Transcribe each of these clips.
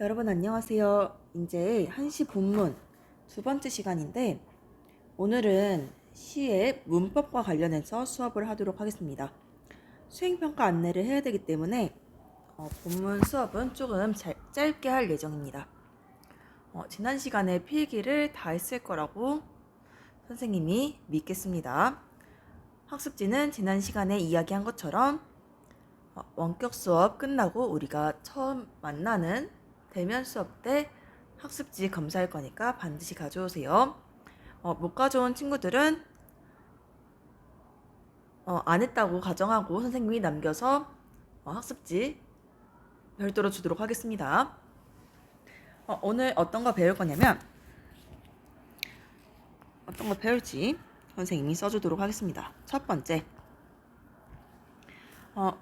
여러분 안녕하세요. 이제 1시 본문 두 번째 시간인데 오늘은 시의 문법과 관련해서 수업을 하도록 하겠습니다. 수행평가 안내를 해야 되기 때문에 본문 수업은 조금 짧게 할 예정입니다. 지난 시간에 필기를 다 했을 거라고 선생님이 믿겠습니다. 학습지는 지난 시간에 이야기한 것처럼 원격 수업 끝나고 우리가 처음 만나는 대면 수업 때 학습지 검사할 거니까 반드시 가져오세요. 못 가져온 친구들은 안 했다고 가정하고 선생님이 남겨서 학습지 별도로 주도록 하겠습니다. 오늘 어떤 거 배울 거냐면 어떤 거 배울지 선생님이 써주도록 하겠습니다. 첫 번째,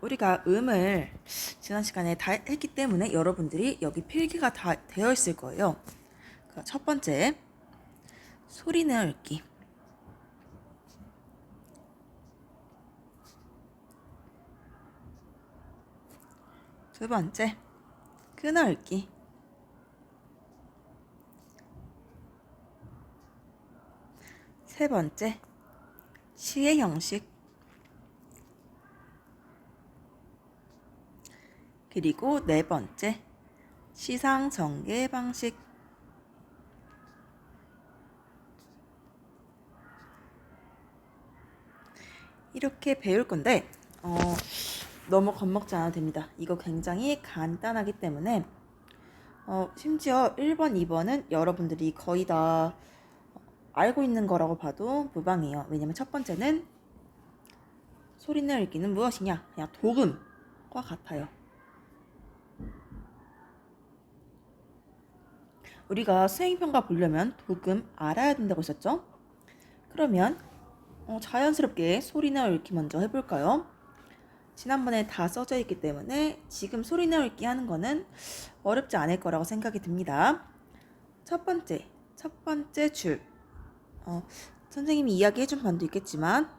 우리가 음을 지난 시간에 다 했기 때문에 여러분들이 여기 필기가 다 되어 있을 거예요. 첫 번째, 소리내어 읽기. 두 번째, 끊어 읽기. 세 번째, 시의 형식. 그리고 네 번째, 시상 전개 방식. 이렇게 배울 건데 너무 겁먹지 않아도 됩니다. 이거 굉장히 간단하기 때문에 심지어 1번, 2번은 여러분들이 거의 다 알고 있는 거라고 봐도 무방해요. 왜냐면 첫 번째는 소리내어 읽기는 무엇이냐? 그냥 도금과 같아요. 우리가 수행평가 보려면 도금 알아야 된다고 했었죠? 그러면 자연스럽게 소리내어 읽기 먼저 해볼까요? 지난번에 다 써져 있기 때문에 지금 소리내어 읽기 하는 거는 어렵지 않을 거라고 생각이 듭니다. 첫 번째 줄. 선생님이 이야기해준 반도 있겠지만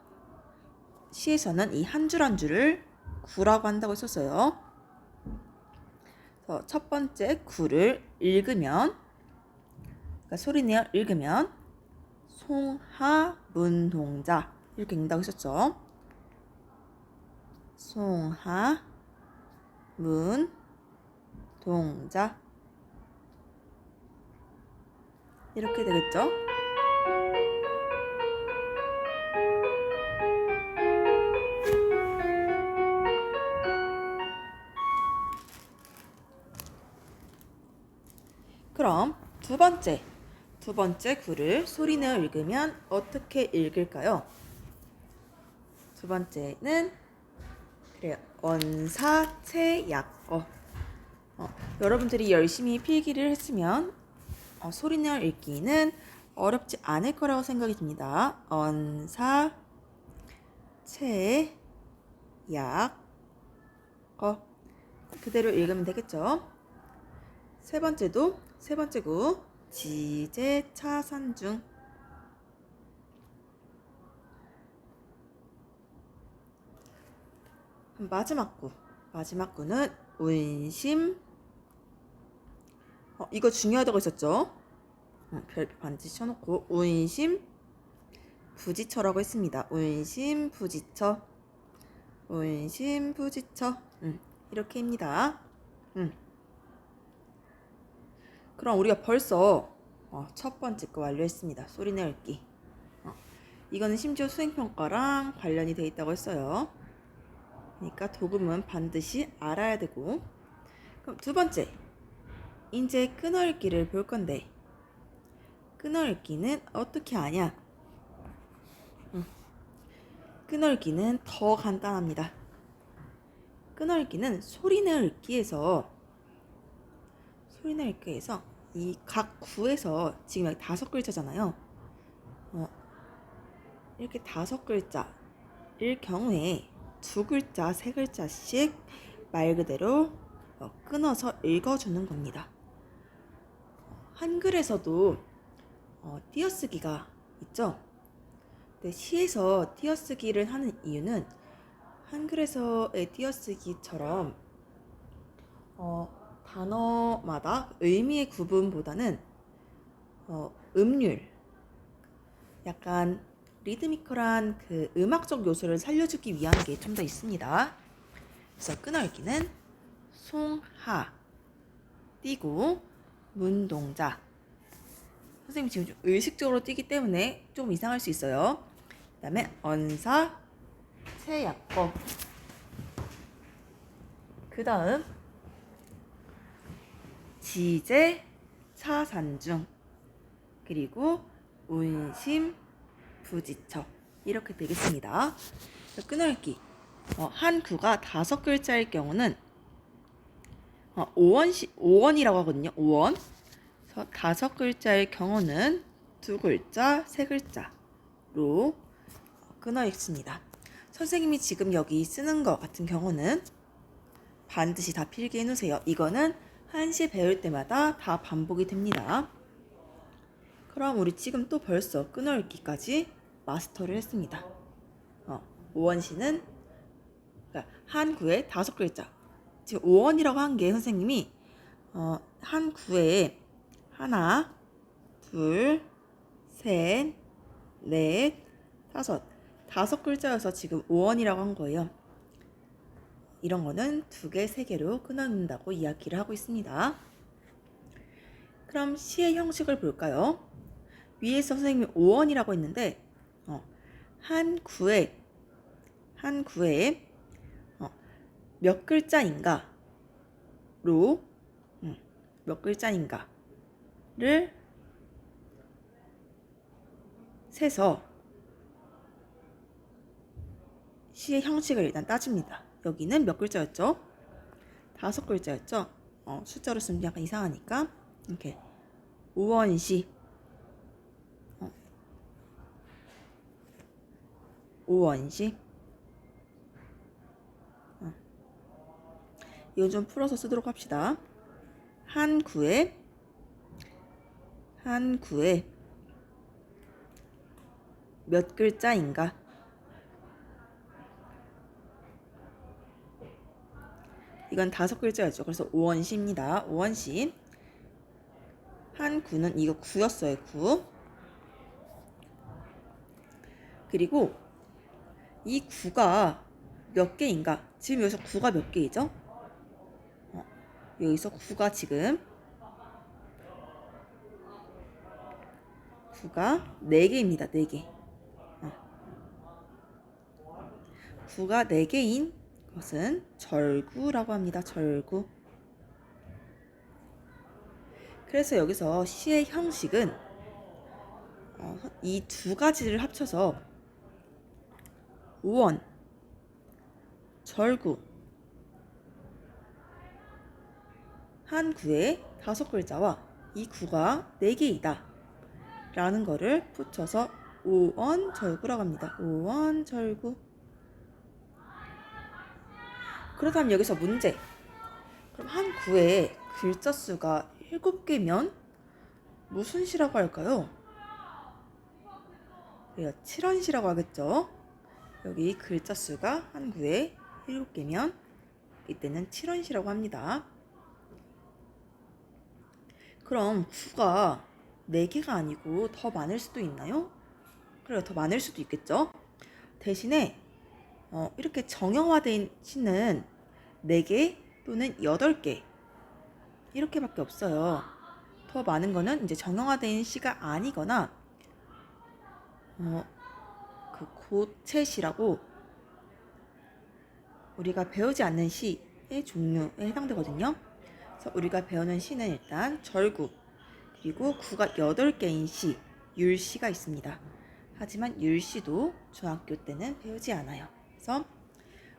시에서는 이 한 줄 한 줄을 구라고 한다고 했었어요. 첫 번째 구를 읽으면, 그러니까 소리내어 읽으면 송하문동자 이렇게 읽는다고 했었죠. 송하문동자 이렇게 되겠죠. 그럼 두 번째 구를 소리내어 읽으면 어떻게 읽을까요? 두 번째는 그래요. 언사체약어. 여러분들이 열심히 필기를 했으면 소리내어 읽기는 어렵지 않을 거라고 생각이 듭니다. 언사체약어 그대로 읽으면 되겠죠. 세 번째 구 지제차산중. 마지막 구는 운심. 이거 중요하다고 했었죠. 별표 반드시 쳐놓고 운심 부지처라고 했습니다. 운심 부지처 이렇게입니다. 그럼 우리가 벌써 첫 번째 거 완료했습니다. 소리내어 읽기. 이거는 심지어 수행평가랑 관련이 돼 있다고 했어요. 그러니까 도금은 반드시 알아야 되고. 그럼 두 번째, 이제 끊어 읽기를 볼 건데 끊어 읽기는 어떻게 아냐? 끊어 읽기는 더 간단합니다. 끊어 읽기는 소리내어 읽기에서 이 각 구에서 지금 여기 5글자잖아요. 이렇게 5글자일 경우에 2글자, 3글자씩 말 그대로 끊어서 읽어주는 겁니다. 한글에서도 띄어쓰기가 있죠. 근데 시에서 띄어쓰기를 하는 이유는 한글에서의 띄어쓰기처럼 단어마다 의미의 구분보다는 음률, 약간 리드미컬한 그 음악적 요소를 살려주기 위한 게 좀 더 있습니다. 그래서 끊어읽기는 송하, 띄고 문동자. 선생님 지금 좀 의식적으로 띄기 때문에 좀 이상할 수 있어요. 그 다음에 언사, 체약법. 그 다음 지제, 차산중. 그리고 운심, 부지처. 이렇게 되겠습니다. 끊어읽기. 한 구가 5글자일 경우는 5원이라고 하거든요. 5원. 그래서 5글자일 경우는 2글자, 3글자로 끊어 읽습니다. 선생님이 지금 여기 쓰는 것 같은 경우는 반드시 다 필기해 놓으세요. 이거는 한시 배울 때마다 다 반복이 됩니다. 그럼 우리 지금 또 벌써 끊어 읽기까지 마스터를 했습니다. 5원시는 그러니까 한 구에 5글자. 지금 5원이라고 한 게 선생님이 한 구에 하나, 둘, 셋, 넷, 다섯 글자여서 지금 5원이라고 한 거예요. 이런 거는 2개, 3개로 끊어낸다고 이야기를 하고 있습니다. 그럼 시의 형식을 볼까요? 위에서 선생님이 5원이라고 했는데 한 구에 몇 글자인가로 몇 글자인가를 세서 시의 형식을 일단 따집니다. 여기는 몇 글자였죠? 5글자였죠? 숫자로 쓰면 약간 이상하니까 이렇게 5원시 5원시 이거 좀 풀어서 쓰도록 합시다. 한 구에 몇 글자인가? 이건 5글자였죠. 그래서 5원시입니다. 5원시. 한 구는 이거 9였어요. 9. 그리고 이 9가 몇 개인가? 지금 여기서 9가 몇 개이죠? 여기서 9가 지금 4개입니다. 4개. 9가 4개인 것은 절구라고 합니다. 절구. 그래서 여기서 시의 형식은 이 2가지를 합쳐서 5원, 절구, 한 구에 5글자와 이 구가 4개이다 라는 거를 붙여서 5원 절구라고 합니다. 5원 절구. 그렇다면 여기서 문제. 그럼 한 구에 글자 수가 7개면 무슨 시라고 할까요? 7원시라고 하겠죠. 여기 글자 수가 한 구에 7개면 이때는 7원시라고 합니다. 그럼 구가 4개가 아니고 더 많을 수도 있나요? 그래요. 더 많을 수도 있겠죠. 대신에 이렇게 정형화된 시는 4개 또는 8개 이렇게밖에 없어요. 더 많은 거는 이제 정형화된 시가 아니거나 그 고체시라고 우리가 배우지 않는 시의 종류에 해당되거든요. 그래서 우리가 배우는 시는 일단 절구, 그리고 구가 8개인 시, 율시가 있습니다. 하지만 율시도 중학교 때는 배우지 않아요. 그래서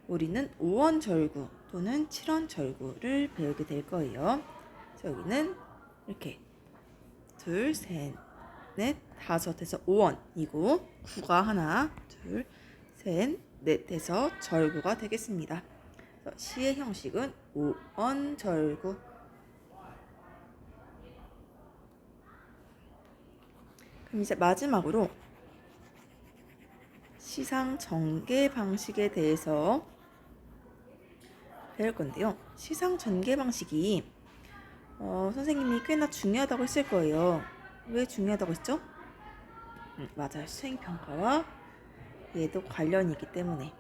우리는 5원 절구 또는 7원 절구를 배우게 될 거예요. 그래서 여기는 이렇게 2, 3, 넷, 5에서 5원이고 구가 하나, 둘, 셋, 넷에서 절구가 되겠습니다. 시의 형식은 5원 절구. 그럼 이제 마지막으로 시상 전개 방식에 대해서 배울 건데요. 시상 전개 방식이 선생님이 꽤나 중요하다고 했을 거예요. 왜 중요하다고 했죠? 맞아요. 수행평가와 얘도 관련이 있기 때문에.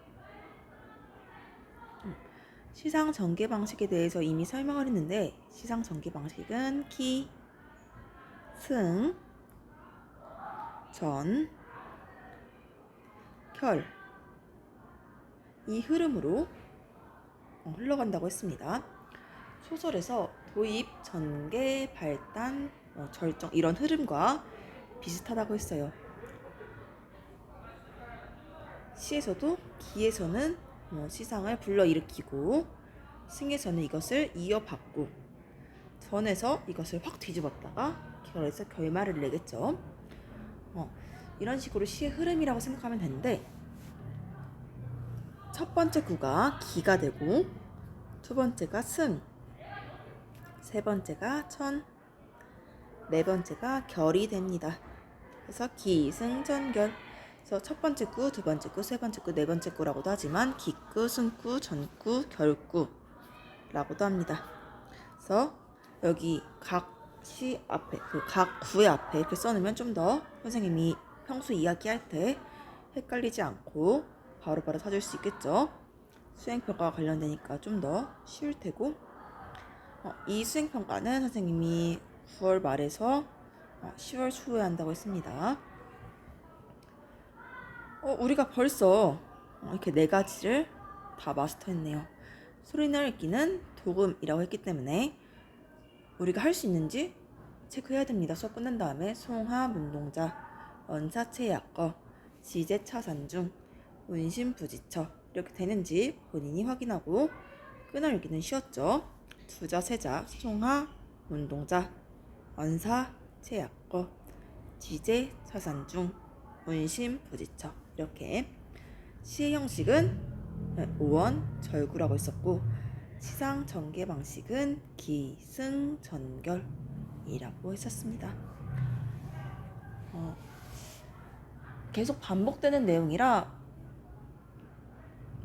시상 전개 방식에 대해서 이미 설명을 했는데, 시상 전개 방식은 기, 승, 전, 결, 이 흐름으로 흘러간다고 했습니다. 소설에서 도입, 전개, 발단, 절정 이런 흐름과 비슷하다고 했어요. 시에서도 기에서는 시상을 불러일으키고, 승에서는 이것을 이어받고, 전에서 이것을 확 뒤집었다가 결에서 결말을 내겠죠. 이런 식으로 시의 흐름이라고 생각하면 되는데, 첫 번째 구가 기가 되고, 두 번째가 승, 세 번째가 천, 네 번째가 결이 됩니다. 그래서 기, 승, 전, 결. 그래서 첫 번째 구, 두 번째 구, 세 번째 구, 네 번째 구라고도 하지만 기구, 승구, 전구, 결구라고도 합니다. 그래서 여기 각 시 앞에, 각 구의 앞에 이렇게 써놓으면 좀 더 선생님이 평소 이야기할 때 헷갈리지 않고 바로바로 찾을 수 있겠죠. 수행평가와 관련되니까 좀 더 쉬울 테고, 이 수행평가는 선생님이 9월 말에서 10월 초에 한다고 했습니다. 우리가 벌써 이렇게 네 가지를 다 마스터했네요. 소리나 읽기는 도금이라고 했기 때문에 우리가 할 수 있는지 체크해야 됩니다. 수업 끝난 다음에 송하, 문동자, 언사체, 약거, 지제, 차산중, 운심, 부지처 이렇게 되는지 본인이 확인하고 끊어 읽기는 쉬웠죠. 두자, 세자, 송하, 문동자, 언사, 체약거, 지제, 차산중, 운심, 부지처 이렇게 시의 형식은 오원, 절구라고 했었고 시상 전개 방식은 기, 승, 전결이라고 했었습니다. 계속 반복되는 내용이라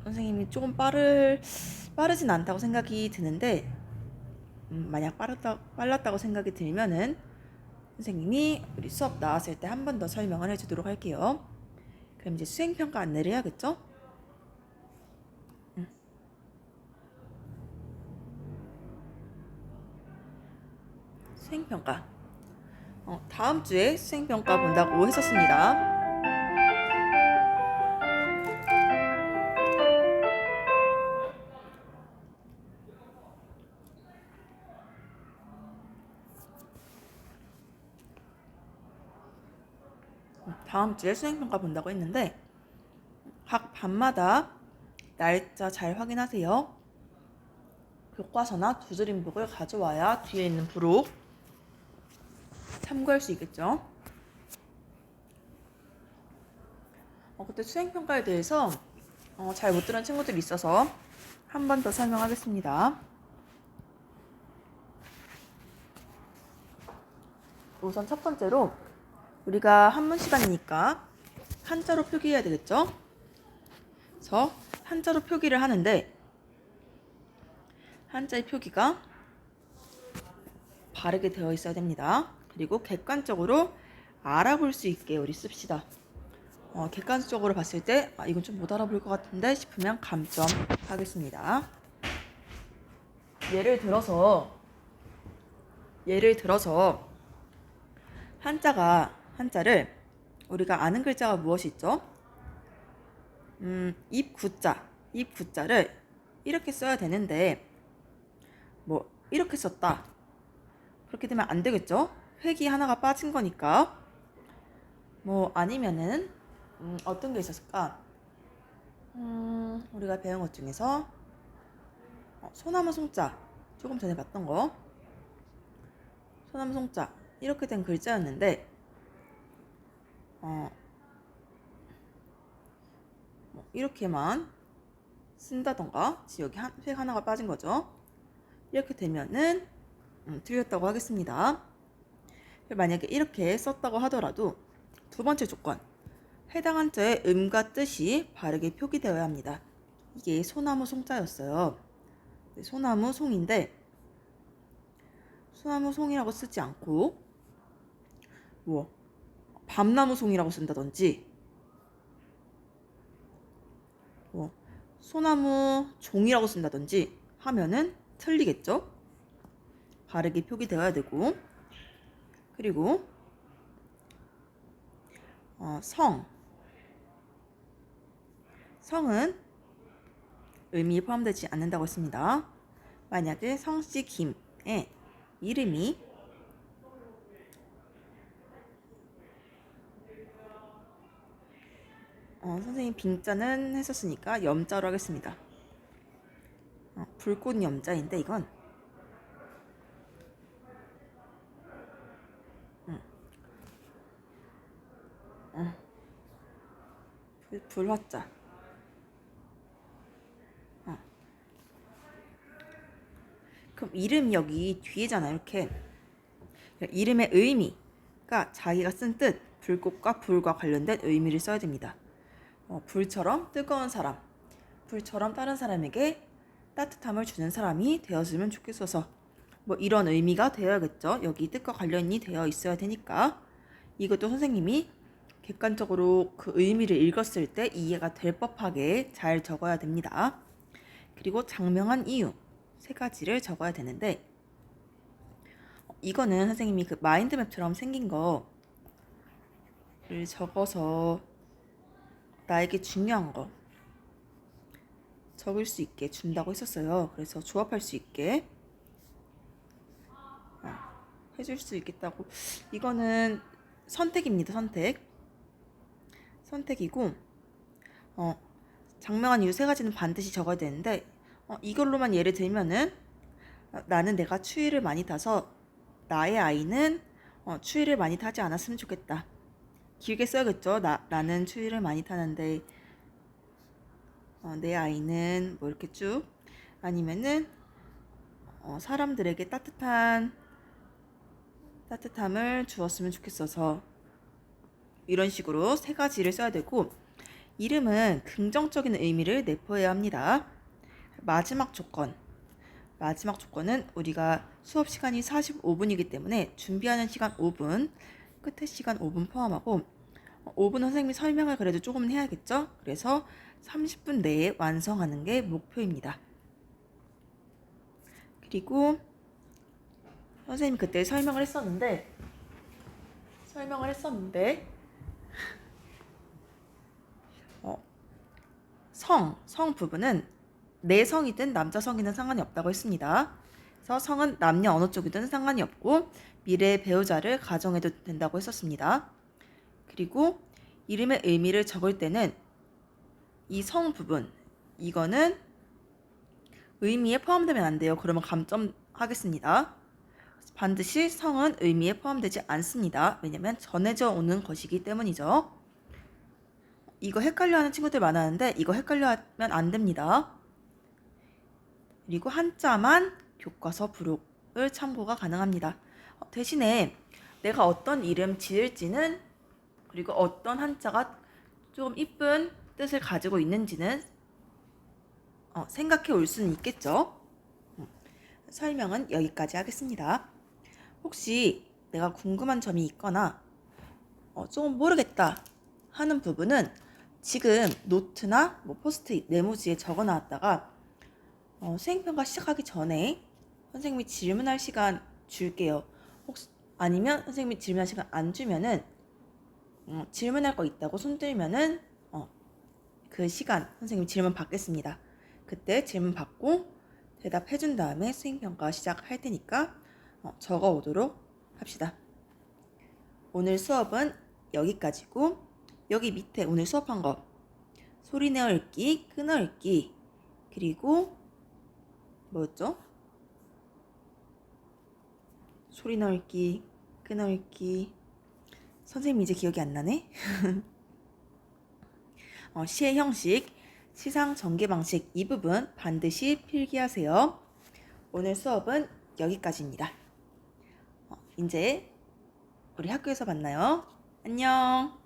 선생님이 조금 빠르진 않다고 생각이 드는데 만약 빨랐다고 생각이 들면은 선생님이 우리 수업 나왔을 때 한 번 더 설명을 해주도록 할게요. 그럼 이제 수행평가 안내를 해야겠죠? 수행평가 다음 주에 수행평가 본다고 했었습니다. 다음 주에 수행평가 본다고 했는데 각 반마다 날짜 잘 확인하세요. 교과서나 두드림북을 가져와야 뒤에 있는 부록 참고할 수 있겠죠. 그때 수행평가에 대해서 잘 못 들은 친구들이 있어서 한 번 더 설명하겠습니다. 우선 첫 번째로 우리가 한문 시간이니까 한자로 표기해야 되겠죠. 그래서 한자로 표기를 하는데 한자의 표기가 바르게 되어 있어야 됩니다. 그리고 객관적으로 알아볼 수 있게 우리 씁시다. 객관적으로 봤을 때 이건 좀 못 알아볼 것 같은데 싶으면 감점 하겠습니다. 예를 들어서 한자를 우리가 아는 글자가 무엇이 있죠? 입구자를 이렇게 써야 되는데 이렇게 썼다. 그렇게 되면 안 되겠죠? 획이 하나가 빠진 거니까. 아니면은 어떤 게 있었을까? 우리가 배운 것 중에서 소나무 송자 조금 전에 봤던 거 소나무 송자 이렇게 된 글자였는데 이렇게만 쓴다던가 여기 획 하나가 빠진 거죠. 이렇게 되면은 틀렸다고 하겠습니다. 만약에 이렇게 썼다고 하더라도 두 번째 조건 해당 한자의 음과 뜻이 바르게 표기되어야 합니다. 이게 소나무 송자였어요. 소나무 송인데 소나무송이라고 쓰지 않고 뭐 밤나무송이라고 쓴다든지 뭐 소나무 종이라고 쓴다든지 하면은 틀리겠죠? 바르게 표기되어야 되고, 그리고 성은 의미에 포함되지 않는다고 했습니다. 만약에 성씨 김의 이름이 선생님 빙자는 했었으니까 염자로 하겠습니다. 불꽃 염자인데 이건 불화자. 그럼 이름이 여기 뒤에잖아요. 이렇게 이름의 의미가 자기가 쓴 뜻, 불꽃과 불과 관련된 의미를 써야 됩니다. 불처럼 뜨거운 사람, 불처럼 다른 사람에게 따뜻함을 주는 사람이 되었으면 좋겠어서 뭐 이런 의미가 되어야겠죠. 여기 뜻과 관련이 되어 있어야 되니까 이것도 선생님이 객관적으로 그 의미를 읽었을 때 이해가 될 법하게 잘 적어야 됩니다. 그리고 장명한 이유 3가지를 적어야 되는데 이거는 선생님이 그 마인드맵처럼 생긴 거를 적어서 나에게 중요한 거 적을 수 있게 준다고 했었어요. 그래서 조합할 수 있게 해줄 수 있겠다고. 이거는 선택입니다. 선택이고 장명한 이유 3가지는 반드시 적어야 되는데 이걸로만 예를 들면은 나는 내가 추위를 많이 타서 나의 아이는 추위를 많이 타지 않았으면 좋겠다. 길게 써야겠죠. 나는 추위를 많이 타는데 내 아이는 뭐 이렇게 쭉 아니면은 사람들에게 따뜻함을 주었으면 좋겠어서 이런 식으로 3가지를 써야 되고 이름은 긍정적인 의미를 내포해야 합니다. 마지막 조건은 우리가 수업 시간이 45분이기 때문에 준비하는 시간 5분, 끝의 시간 5분 포함하고 5분 선생님이 설명을 그래도 조금은 해야겠죠? 그래서 30분 내에 완성하는 게 목표입니다. 그리고 선생님이 그때 설명을 했었는데 성 부분은 내 성이든 남자 성이든 상관이 없다고 했습니다. 그래서 성은 남녀 어느 쪽이든 상관이 없고 미래의 배우자를 가정해도 된다고 했었습니다. 그리고 이름의 의미를 적을 때는 이 성 부분 이거는 의미에 포함되면 안 돼요. 그러면 감점하겠습니다. 반드시 성은 의미에 포함되지 않습니다. 왜냐면 전해져 오는 것이기 때문이죠. 이거 헷갈려하는 친구들 많았는데 이거 헷갈려하면 안 됩니다. 그리고 한자만 교과서 부록을 참고가 가능합니다. 대신에 내가 어떤 이름 지을지는 그리고 어떤 한자가 좀 이쁜 뜻을 가지고 있는지는 생각해 올 수는 있겠죠. 설명은 여기까지 하겠습니다. 혹시 내가 궁금한 점이 있거나 조금 모르겠다 하는 부분은 지금 노트나 뭐 포스트잇 메모지에 적어 놨다가 수행평가 시작하기 전에 선생님이 질문할 시간 줄게요. 혹시 아니면 선생님이 질문할 시간 안 주면은 질문할 거 있다고 손 들면은 그 시간 선생님 질문 받겠습니다. 그때 질문 받고 대답해 준 다음에 수행평가 시작할 테니까 적어 오도록 합시다. 오늘 수업은 여기까지고 여기 밑에 오늘 수업한 거 소리 내어 읽기, 끊어 읽기 그리고 뭐였죠? 소리 내어 읽기, 끊어 읽기 선생님 이제 기억이 안 나네? 시의 형식, 시상 전개 방식 이 부분 반드시 필기하세요. 오늘 수업은 여기까지입니다. 이제 우리 학교에서 만나요. 안녕.